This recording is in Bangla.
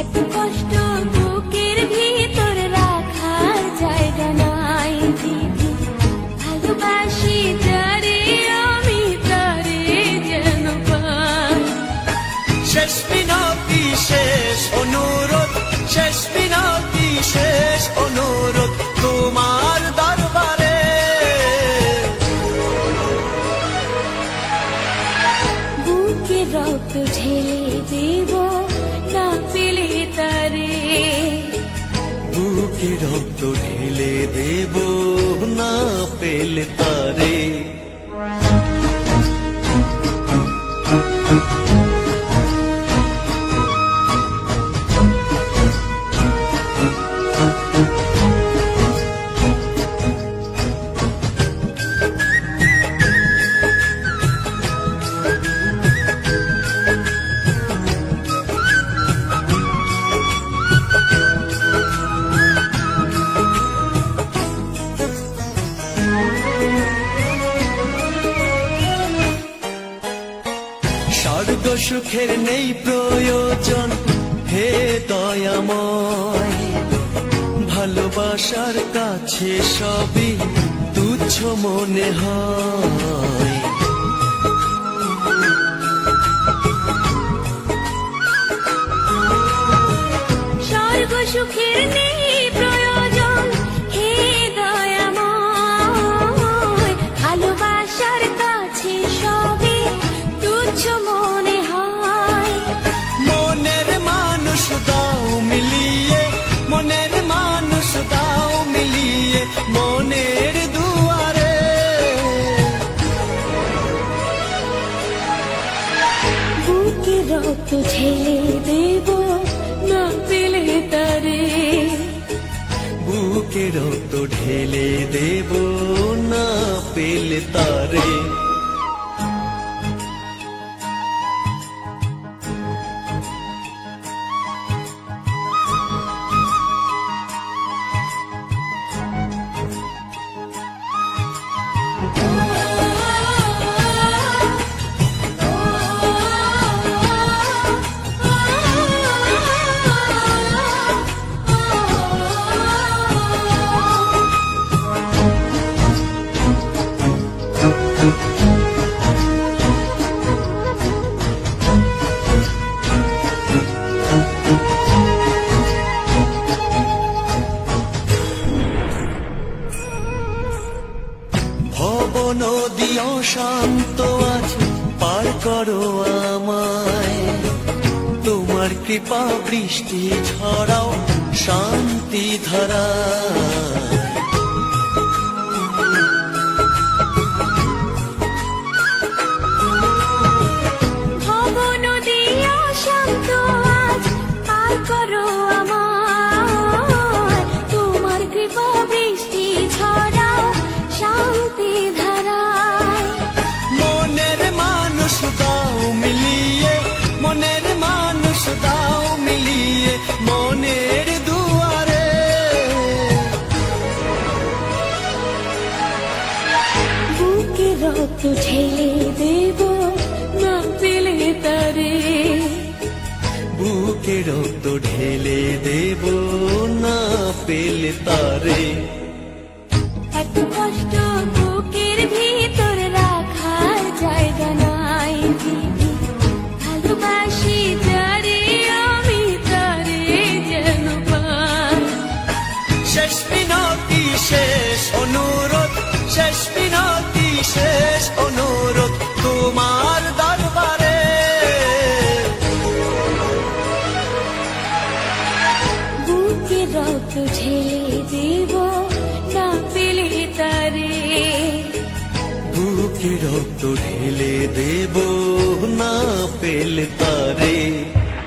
এত কষ্ট বুকের ভিতর রাখার জায়গা নাই দিদি, ভালোবাসি যারে আমি তারে যেন পাই। শেষ মিনতি শেষ অনুরোধ, শেষ মিনতি শেষ অনুরোধ তোমার দরবারে। বুকে রক্ত ঢেলে দেব না পেলে তারে, বুকে রক্ত ঢেলে দেব না পেলে তারে। স্বর্গ সুখের নেই প্রয়োজন হে দয়াময়, ভালোবাসার কাছে সবই তুচ্ছ মনে হয়। স্বর্গ সুখের নেই প্রয়োজন হে দয়াময়, ভালোবাসার কাছে সবে তুচ্ছ মনে হয়। মনের মানুষ দাও মিলিয়ে, মনের মানুষ দাও মিলিয়ে মনের দুয়ারে। বুকে রক্ত ঢেলে দেব না পেলে তারে, বুকে রক্ত ঢেলে দেব না পেলে তারে। ভব নদী অশান্ত আজ পার করো আমায়, তোমার কৃপা বৃষ্টি ঝরাও শান্তি ধারা। ভব নদী অশান্ত আজ পার করো আমায়, তোমার কৃপা বৃষ্টি ছড়াও শান্তি ধারায়। মনের মানুষ দাও মিলিয়ে, মনের মানুষ দাও মিলিয়ে মনের দুয়ারে। বুকে রক্ত ঢেলে দেব না পেলে তারে, বুকে রক্ত ঢেলে দেব না পেলে তারে। এত কষ্ট বুকের ভিতর রাখার জায়গা নাই দিদি, ভালোবাসি যারে আমি তারে যেন পাই। শেষ মিনতি শেষ অনুরোধ, শেষ মিনতি শেষ অনুরোধ তোমার দরবারে। বুকে রক্ত ঢেলে দেব না পেলে তারে, বুকে রক্ত ঢেলে দেব না পেলে তারে।